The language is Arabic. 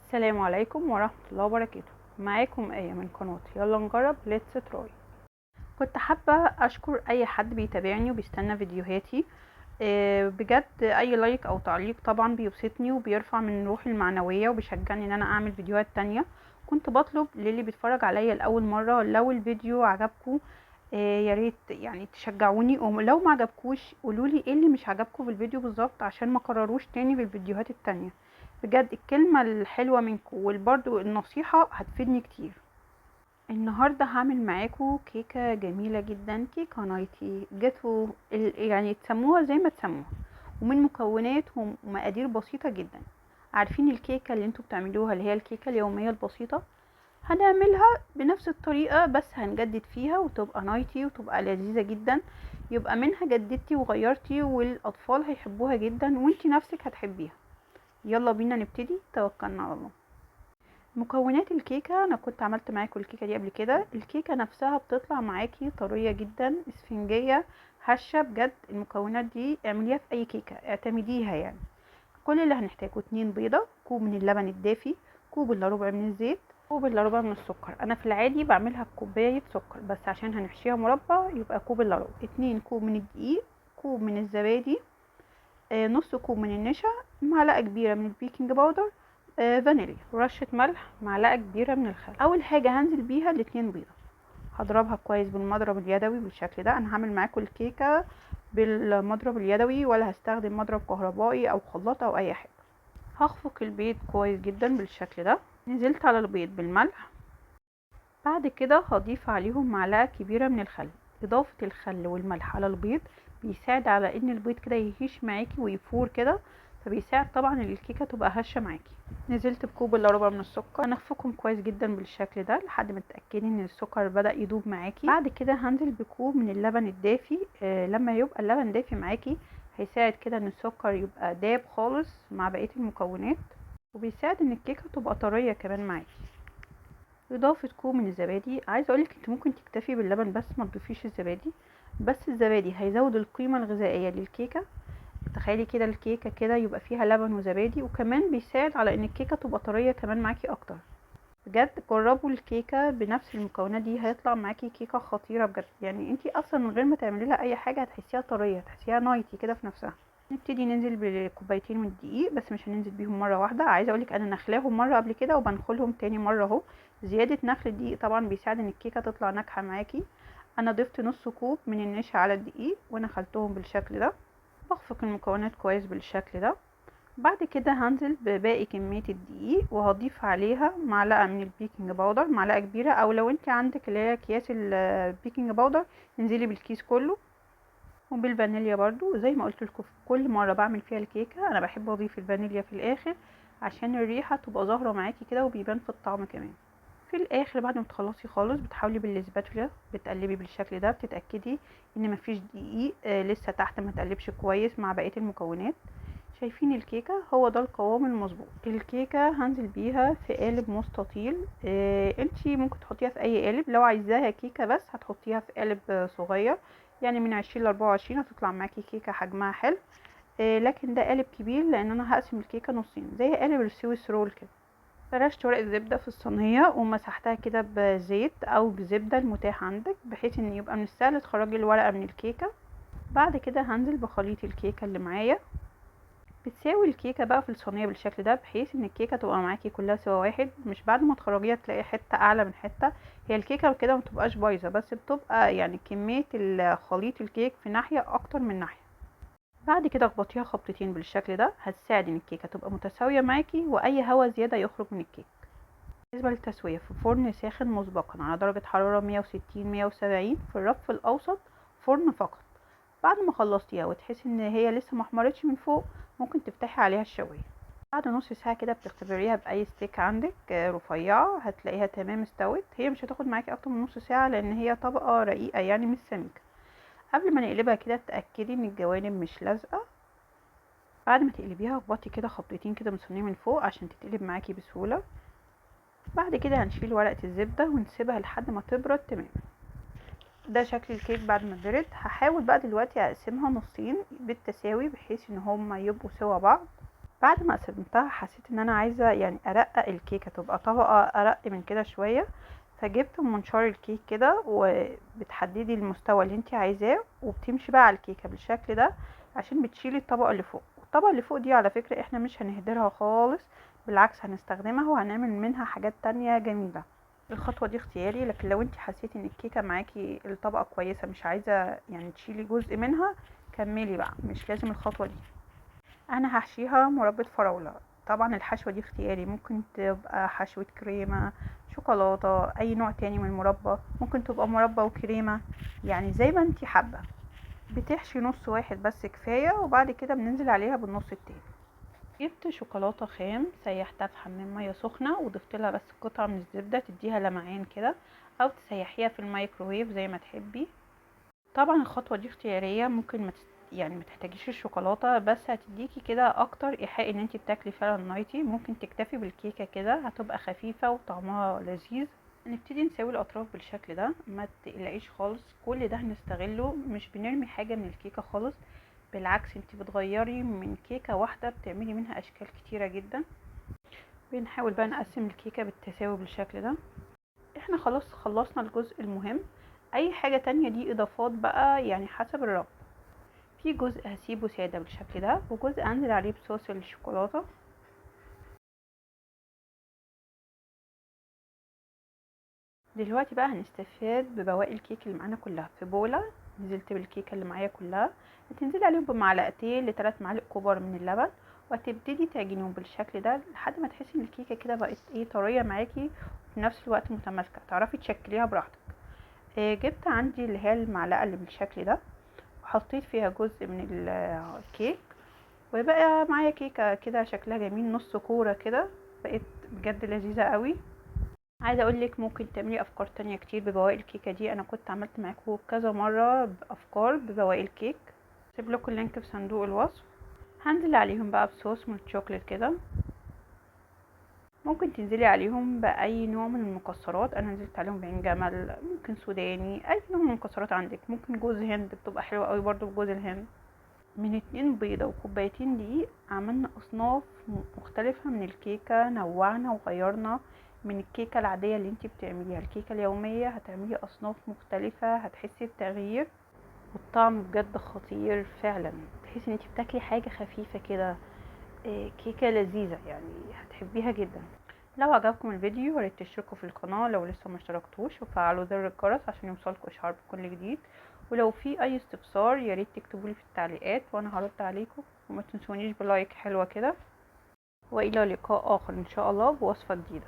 السلام عليكم ورحمة الله وبركاته. معاكم آية من قناة يلا نجرب ليتس تراي. كنت حابة أشكر أي حد بيتابعني وبيستنى فيديوهاتي. بجد أي لايك أو تعليق طبعا بيبسطني وبيرفع من روحي المعنوية وبيشجعني إن أنا أعمل فيديوهات تانية. كنت بطلب للي بيتفرج عليا لأول مرة لو الفيديو عجبكم ياريت يعني تشجعوني، ولو ما عجبكوش قولولي ايه اللي مش عجبكم في الفيديو بالظبط عشان ما كرروش تاني في الفيديوهات التانية. بجد الكلمة الحلوة منكم والبرضو النصيحة هتفيدني كتير. النهاردة هعمل معاكم كيكة جميلة جدا، كيكة نايتي جاتو يعني تسموها زي ما تسموها، ومن مكونات ومقادير بسيطة جدا. عارفين الكيكة اللي انتوا بتعملوها اللي هي الكيكة اليومية البسيطة، هنعملها بنفس الطريقة بس هنجدد فيها وتبقى نايتي وتبقى لذيذة جدا. يبقى منها جددتي وغيرتي والاطفال هيحبوها جدا وانتي نفسك هتحبيها. يلا بينا نبتدي، توكلنا على الله. مكونات الكيكة، انا كنت عملت معاكم الكيكة دي قبل كده. الكيكة نفسها بتطلع معاكي طرية جدا اسفنجية هشة. بجد المكونات دي اعمليها في اي كيكة، اعتمديها يعني. كل اللي هنحتاجه 2 بيضة، كوب من اللبن الدافي، كوب الا ربع من الزيت، كوب الا ربع من السكر. انا في العادي بعملها بكوباية سكر بس عشان هنحشيها مربى يبقى كوب الا ربع. 2 كوب من الدقيق، كوب من الزبادي، نص كوب من النشا، معلقة كبيرة من البيكنج باودر، فانيليا، رشة ملح، معلقة كبيرة من الخل. اول حاجة هنزل بيها ال2 بيضة، هضربها كويس بالمضرب اليدوي بالشكل ده. انا هعمل معاكم الكيكة بالمضرب اليدوي ولا هستخدم مضرب كهربائي او خلاط او اي حاجة. هخفق البيض كويس جدا بالشكل ده. نزلت على البيض بالملح، بعد كده هضيف عليهم معلقة كبيرة من الخل. اضافة الخل والملح على البيض بيساعد على ان البيض كده يهيش معاكي ويفور كده، فبيساعد طبعا ان الكيكة تبقى هشة معاكي. نزلت بكوب الا ربع من السكر، هنخفقهم كويس جدا بالشكل ده لحد ما تتاكدي ان السكر بدأ يدوب معاكي. بعد كده هنزل بكوب من اللبن الدافي. لما يبقى اللبن دافي معاكي هيساعد كده ان السكر يبقى داب خالص مع بقية المكونات، وبيساعد ان الكيكة تبقى طرية كمان معاكي. اضافة كوب من الزبادي. عايزه اقولك انت ممكن تكتفي باللبن بس ما تضيفيش الزبادي، بس الزبادي هيزود القيمة الغذائية للكيكة. تخيلي كده الكيكة كده يبقى فيها لبن وزبادي، وكمان بيساعد على ان الكيكة تبقى طرية كمان معاكي اكتر. بجد جربوا الكيكة بنفس المكونات دي هيطلع معاكي كيكة خطيرة بجد. يعني انتي اصلا من غير ما تعملي لها اي حاجة هتحسيها طرية، هتحسيها نايتي كده في نفسها. نبتدي ننزل بكوبايتين من الدقيق بس مش هننزل بيهم مره واحده. عايزه اقولك انا نخلاهم مره قبل كده وبنخلهم تاني مره اهو. زياده نخل الدقيق طبعا بيساعد ان الكيكه تطلع ناجحه معاكي. انا ضفت نص كوب من النشا على الدقيق ونخلتهم بالشكل ده. بخفق المكونات كويس بالشكل ده. بعد كده هنزل بباقي كميه الدقيق وهضيف عليها معلقه من البيكنج باودر، معلقه كبيره، او لو انت عندك اللي هي اكياس البيكنج باودر انزلي بالكيس كله. وبالفانيليا برضو زي ما قلت لكم في كل مره بعمل فيها الكيكه انا بحب اضيف الفانيليا في الاخر عشان الريحه تبقى ظاهره معاكي كده وبيبان في الطعم كمان. في الاخر بعد ما تخلصي خالص بتحاولي بالسباتولا بتقلبي بالشكل ده، بتتاكدي ان مفيش دقيق لسه تحت، ما تقلبش كويس مع بقيه المكونات. شايفين الكيكه؟ هو ده القوام المظبوط. الكيكه هنزل بيها في قالب مستطيل. انتي ممكن تحطيها في اي قالب، لو عايزاها كيكه بس هتحطيها في قالب صغير يعني من 20 ل 24 هتطلع معاكي كيكه حجمها حلو. لكن ده قالب كبير لان انا هقسم الكيكه نصين زي قالب السويس رول كده. فرشت ورق زبده في الصينيه ومسحتها كده بزيت او بزبده المتاح عندك بحيث ان يبقى من السهل تخرجي الورقه من الكيكه. بعد كده هنزل بخليط الكيكه اللي معايا. بتساوي الكيكه بقى في الصينيه بالشكل ده بحيث ان الكيكه تبقى معاكي كلها سوا واحد، مش بعد ما تخرجيها تلاقي حته اعلى من حته. هي الكيكه كده ما بتبقاش بايظه بس بتبقى يعني كميه الخليط الكيك في ناحيه اكتر من ناحيه. بعد كده اخبطيها خبطتين بالشكل ده هتساعد ان الكيكه تبقى متساويه معاكي واي هوا زياده يخرج من الكيك. بالنسبه للتسويه في فرن ساخن مسبقا على درجه حراره 160 170 في الرف الاوسط فرن فقط. بعد ما خلصتيها وتحسي ان هي لسه محمرتش من فوق ممكن تفتحي عليها الشوايه. بعد نص ساعه كده بتختبريها باي ستيك عندك رفيعه هتلاقيها تمام استوت. هي مش هتاخد معاكي اكتر من نص ساعه لان هي طبقه رقيقه يعني مش سميكه. قبل ما نقلبها كده تاكدي ان الجوانب مش لازقه. بعد ما تقلبيها اخبطي كده خبطتين كده من الصينيه من فوق عشان تتقلب معاكي بسهوله. بعد كده هنشيل ورقه الزبده ونسيبها لحد ما تبرد تمام. ده شكل الكيك بعد ما برد. هحاول بقى دلوقتي اقسمها نصين بالتساوي بحيث ان هما يبقوا سوا بعض. بعد ما قسمتها حسيت ان انا عايزه يعني ارقق الكيكه، تبقى طبقه ارق من كده شويه. فجبت منشار الكيك كده، وبتحددي المستوى اللي انت عايزاه وبتمشي بقى على الكيكه بالشكل ده عشان بتشيلي الطبقه اللي فوق. والطبقه اللي فوق دي على فكره احنا مش هنهدرها خالص، بالعكس هنستخدمها وهنعمل منها حاجات تانية جميله. الخطوه دي اختياري، لكن لو انت حسيتي ان الكيكه معاكي الطبقه كويسه مش عايزه يعني تشيلي جزء منها، كملي بقى، مش لازم الخطوه دي. انا هحشيها مربى فراولة. طبعا الحشوة دي اختياري، ممكن تبقى حشوة كريمة، شوكولاتة، اي نوع تاني من المربى، ممكن تبقى مربى وكريمة، يعني زي ما انتي حابة. بتحشي نص واحد بس كفاية، وبعد كده بننزل عليها بالنص التاني. جبت شوكولاتة خام سيحتها في حمام مية سخنة، وضفت لها بس قطعة من الزبدة تديها لمعان كده، او تسيحيها في الميكروويف زي ما تحبي. طبعا الخطوة دي اختيارية، ممكن يعني ما تحتاجيش الشوكولاتة، بس هتديكي كده اكتر ايحاء ان انتي بتاكلي فعلا نايتي. ممكن تكتفي بالكيكة كده، هتبقى خفيفة وطعمها لذيذ. نبتدي نسوي الاطراف بالشكل ده، ما تقلقيش خالص، كل ده هنستغله، مش بنرمي حاجة من الكيكة خالص، بالعكس انتي بتغيري من كيكة واحدة بتعملي منها اشكال كتيرة جدا. بنحاول بقى نقسم الكيكة بالتساوي بالشكل ده. احنا خلاص خلصنا الجزء المهم، اي حاجة تانية دي اضافات بقى يعني حسب الرغبة. في جزء هسيبه سادة بالشكل ده، وجزء انزل عليه بصوص الشوكولاتة. دلوقتي بقى هنستفاد ببواقي الكيك اللي معانا كلها في بولة. نزلت بالكيكة اللي معايا كلها، هتنزلي عليهم بمعلقتين ل3 معالق كبار من اللبن، وهتبتدي تعجنيهم بالشكل ده لحد ما تحسي ان الكيكة كده بقت طرية معاكي، وفي نفس الوقت متماسكة تعرفي تشكليها براحتك. جبت عندي اللي هي المعلقة اللي بالشكل ده، وحطيت فيها جزء من الكيك، وبقى معايا كيكه كده شكلها جميل، نص كوره كده، بقت بجد لذيذه قوي. عايزه اقولك ممكن تعملي افكار تانية كتير ببواقي الكيكه دي، انا كنت عملت معاكم كذا مره بافكار ببواقي الكيك. سيب لكم اللينك في صندوق الوصف. هنزل عليهم بقى بصوص من الشوكليت كده، ممكن تنزلي عليهم باي نوع من المكسرات. انا نزلت عليهم بعين جمل، ممكن سوداني، اي نوع من المكسرات عندك، ممكن جوز هند بتبقى حلوه قوي برضو بجوز الهند. من 2 بيضة وكوبايتين دقيق عملنا أصناف مختلفة من الكيكة، نوعنا وغيرنا من الكيكة العادية اللي انتي بتعمليها. الكيكة اليومية هتعملي أصناف مختلفة، هتحسي بتغيير، والطعم بجد خطير فعلا. تحسي ان انتي بتاكلي حاجة خفيفة كده، كيكة لذيذة يعني، هتحبيها جدا. لو عجبكم الفيديو ياريت تشتركوا في القناة لو لسه ما اشتركتوش، وفعلوا زر الجرس عشان يوصلكوا اشعار بكل جديد. ولو في اي استفسار ياريت تكتبولي في التعليقات وانا هرد عليكم، وما تنسونيش بلايك حلوة كده. والى لقاء اخر ان شاء الله بوصفة جديدة.